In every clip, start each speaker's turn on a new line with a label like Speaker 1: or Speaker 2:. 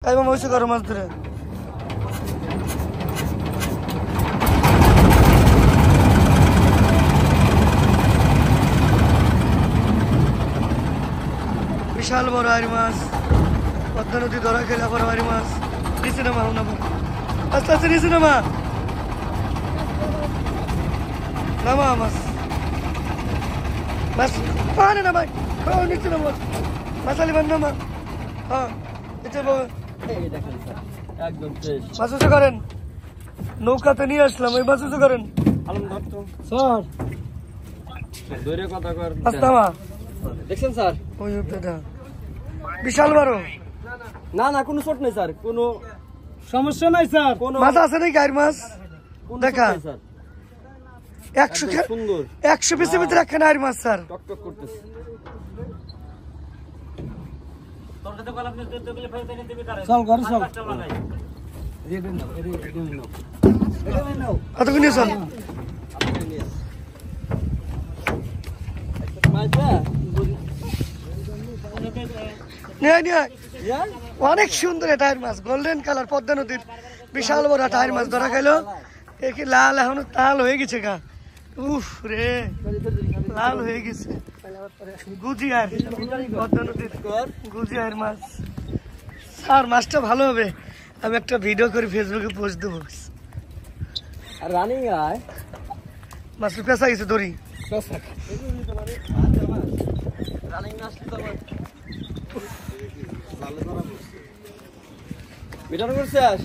Speaker 1: chyma মইছে করো মাছ ধরে বিশাল বড় আইর মাছ পদ্মা নদী ধরা খেলে আবার আইর মাছ নিচে নামা না আস্তে আস্তে নিচে নামা নামা মাছ মাছ পানে না ভাই নিচে নামা মাছালি বান নামা হ্যাঁ নিচে
Speaker 2: একদম ফ্রেশ
Speaker 1: মাছ উঁচু করেন নৌকাতে নিয়ে আসলাম ওই মাছ উঁচু করেন
Speaker 2: স্যার দূরে কথা কর
Speaker 1: আস্তামা
Speaker 2: দেখছেন স্যার
Speaker 1: ওই উপরেটা বিশাল বড়
Speaker 2: না না কোনো চোট নেই স্যার কোনো সমস্যা নাই স্যার কোনো
Speaker 1: মাছ আছে নাকি গায়ের মাছ দেখা
Speaker 2: স্যার
Speaker 1: 100
Speaker 2: সুন্দর
Speaker 1: 100 পিসের ভিতরে একখানা আইর মাছ স্যার
Speaker 2: টকটক করতেছে চল ঘরে চল
Speaker 1: কতক্ষণ নিয়ে চল অনেক সুন্দর এটা আইর মাছ গোল্ডেন কালার পদ্মা নদীর বিশাল বড় একটা আইর মাছ ধরা খাইলো একে লাল এখন লাল হয়ে গেছে গা উফ রে লাল হয়ে গেছে গুজিয়ার পদ্মা নদীর গুজিয়ার মাছ আর মাছটা ভালো হবে আমি একটা ভিডিও করে ফেসবুকে পোস্ট দেবো
Speaker 2: আর রানিং আয়
Speaker 1: মাছের পেঁচা গেছে দড়ি
Speaker 2: রানিং না আসলে তো মিটার করছিস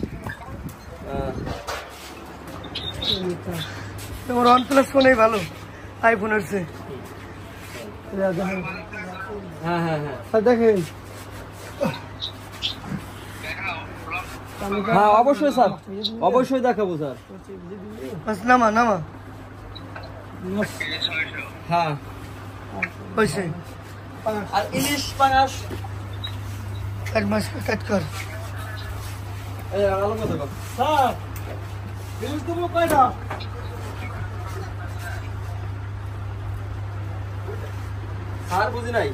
Speaker 1: তোমার OnePlus ফোনেই ভালো আইফোন হচ্ছে
Speaker 2: হ্যাঁ হ্যাঁ হ্যাঁ
Speaker 1: দেখেন
Speaker 2: হ্যাঁ অবশ্যই স্যার অবশ্যই দেখাবো স্যার
Speaker 1: নামা নামা
Speaker 2: হ্যাঁ
Speaker 1: হয়েছে
Speaker 2: আর ইলিশ পাঙাশ
Speaker 1: এক মাস কাট কর
Speaker 2: এই আলো কত কম স্যার ইলিশ দেবো কয়টা স্যার বুঝি নাই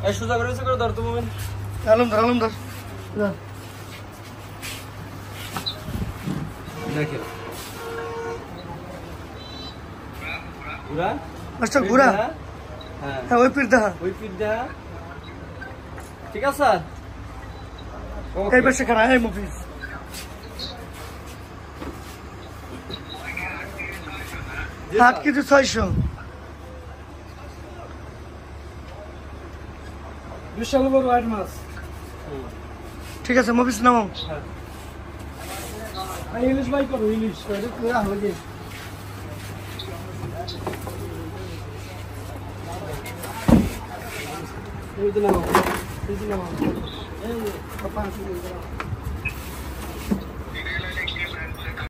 Speaker 2: এই সোজা করে ধর তো মোমেন
Speaker 1: আলম ধর
Speaker 2: দেখে পুরা
Speaker 1: মাছটা ঘুরা
Speaker 2: হ্যাঁ
Speaker 1: হ্যাঁ ওই পিঠ দেখা
Speaker 2: ওই ফিট দেখা ঠিক আছে স্যার
Speaker 1: এই পাশে খানা এই মুভিস হাত কেজি 600
Speaker 2: বিশাল বড় আইর মাছ
Speaker 1: ঠিক আছে মুভিস নামো
Speaker 2: ইলিশ বাই করো ইলিশ পুরা হয়ে গেছে এই দিলাম এই